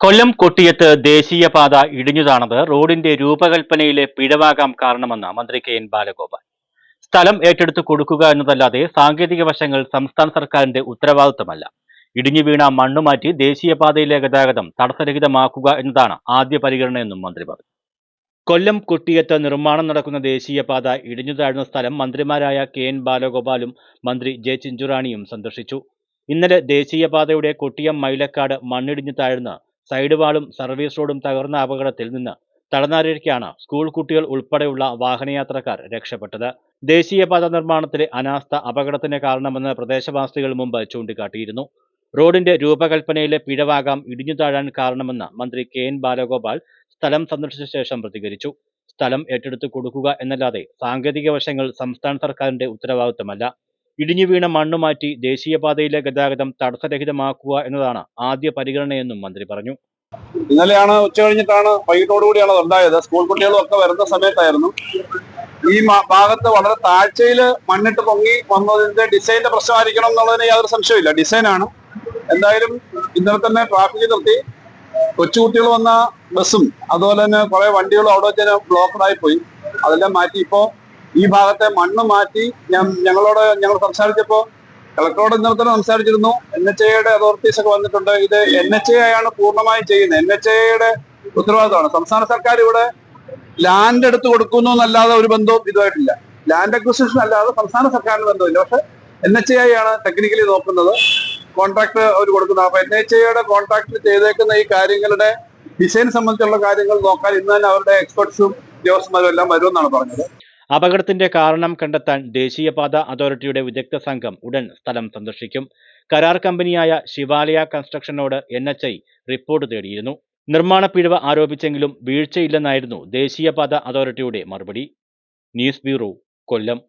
കൊല്ലം കൊട്ടിയത്ത് ദേശീയപാത ഇടിഞ്ഞുതാണത് റോഡിന്റെ രൂപകൽപ്പനയിലെ പിഴവാകാം കാരണമെന്ന് മന്ത്രി കെ.എൻ. ബാലഗോപാൽ. സ്ഥലം ഏറ്റെടുത്ത് കൊടുക്കുക എന്നതല്ലാതെ സാങ്കേതിക വശങ്ങൾ സംസ്ഥാന സർക്കാരിന്റെ ഉത്തരവാദിത്തമല്ല. ഇടിഞ്ഞു വീണ മണ്ണുമാറ്റി ദേശീയപാതയിലെ ഗതാഗതം തടസ്സരഹിതമാക്കുക എന്നതാണ് ആദ്യ പരിഗണനയെന്നും മന്ത്രി പറഞ്ഞു. കൊല്ലം കൊട്ടിയത്ത് നിർമ്മാണം നടക്കുന്ന ദേശീയപാത ഇടിഞ്ഞു താഴ്ന്ന സ്ഥലം മന്ത്രിമാരായ കെ.എൻ. ബാലഗോപാലും മന്ത്രി ജെ ചിഞ്ചുറാണിയും സന്ദർശിച്ചു. ഇന്നലെ ദേശീയപാതയുടെ കൊട്ടിയം മൈലക്കാട് മണ്ണിടിഞ്ഞു താഴ്ന്ന് സൈഡ് വാളും സർവീസ് റോഡും തകർന്ന അപകടത്തിൽ നിന്ന് തടനാരിഴയ്ക്കാണ് സ്കൂൾ കുട്ടികൾ ഉൾപ്പെടെയുള്ള വാഹനയാത്രക്കാർ രക്ഷപ്പെട്ടത്. ദേശീയപാത നിർമ്മാണത്തിലെ അനാസ്ഥ അപകടത്തിന് കാരണമെന്ന് പ്രദേശവാസികൾ മുമ്പ് ചൂണ്ടിക്കാട്ടിയിരുന്നു. റോഡിന്റെ രൂപകൽപ്പനയിലെ പിഴവാകാം ഇടിഞ്ഞു താഴാൻ കാരണമെന്ന് മന്ത്രി കെ.എൻ. ബാലഗോപാൽ സ്ഥലം സന്ദർശിച്ച ശേഷം പ്രതികരിച്ചു. സ്ഥലം ഏറ്റെടുത്ത് കൊടുക്കുക എന്നല്ലാതെ സാങ്കേതിക വശങ്ങൾ സംസ്ഥാന സർക്കാരിന്റെ ഉത്തരവാദിത്തമല്ല. ഇടിഞ്ഞു വീണ മണ്ണുമാറ്റി ദേശീയപാതയിലെ ഗതാഗതം തടസ്സരഹിതമാക്കുക എന്നതാണ് ആദ്യ പരിഗണനയെന്നും മന്ത്രി പറഞ്ഞു. ഇന്നലെയാണ് ഉച്ച കഴിഞ്ഞിട്ടാണ് വൈകിട്ടോടുകൂടിയാണ് ഉണ്ടായത്. സ്കൂൾ കുട്ടികളും ഒക്കെ വരുന്ന സമയത്തായിരുന്നു. ഈ ഭാഗത്ത് വളരെ താഴ്ചയിൽ മണ്ണിട്ട് പൊങ്ങി വന്നതിന്റെ ഡിസൈനിന്റെ പ്രശ്നമായിരിക്കണം എന്നുള്ളതിന് യാതൊരു സംശയമില്ല. ഡിസൈനാണ്. എന്തായാലും ഇന്നലെ തന്നെ ട്രാഫിക് നിർത്തി കൊച്ചുകുട്ടികൾ വന്ന ബസ്സും അതുപോലെ തന്നെ കുറെ വണ്ടികളും അവിടെ വെച്ച് ബ്ലോക്കഡായി പോയി. അതെല്ലാം മാറ്റി ഇപ്പോൾ ഈ ഭാഗത്തെ മണ്ണ് മാറ്റി ഞങ്ങൾ സംസാരിച്ചപ്പോ കളക്ടറോട് ഇന്നലെ തന്നെ സംസാരിച്ചിരുന്നു. NHAIയുടെ അതോറിറ്റീസ് ഒക്കെ വന്നിട്ടുണ്ട്. ഇത് NHAI ആണ് പൂർണ്ണമായും ചെയ്യുന്നത്. NHAIയുടെ ഉത്തരവാദിത്തമാണ്. സംസ്ഥാന സർക്കാർ ഇവിടെ ലാൻഡ് എടുത്ത് കൊടുക്കുന്നു എന്നല്ലാതെ ഒരു ബന്ധവും ഇതുമായിട്ടില്ല. ലാൻഡ് അക്വിസിഷൻ അല്ലാതെ സംസ്ഥാന സർക്കാരിന് ബന്ധമില്ല. പക്ഷെ NHAI ആണ് ടെക്നിക്കലി നോക്കുന്നത്, കോൺട്രാക്ട് അവർ കൊടുക്കുന്നത്. അപ്പൊ NHAIയുടെ കോൺട്രാക്ട് ചെയ്തേക്കുന്ന ഈ കാര്യങ്ങളുടെ ഡിസൈൻ സംബന്ധിച്ചുള്ള കാര്യങ്ങൾ നോക്കാൻ ഇന്ന് തന്നെ അവരുടെ എക്സ്പെർട്സും ഉദ്യോഗസ്ഥന്മാരും എല്ലാം വരുമെന്നാണ് പറഞ്ഞത്. അപകടത്തിന്റെ കാരണം കണ്ടെത്താൻ ദേശീയപാത അതോറിറ്റിയുടെ വിദഗ്ധ സംഘം ഉടൻ സ്ഥലം സന്ദർശിക്കും. കരാർ കമ്പനിയായ ശിവാലയ കൺസ്ട്രക്ഷനോട് NHAI റിപ്പോർട്ട് തേടിയിരുന്നു. നിർമ്മാണ പിഴവ് ആരോപിച്ചെങ്കിലും വീഴ്ചയില്ലെന്നായിരുന്നു ദേശീയപാത അതോറിറ്റിയുടെ മറുപടി. ന്യൂസ് ബ്യൂറോ, കൊല്ലം.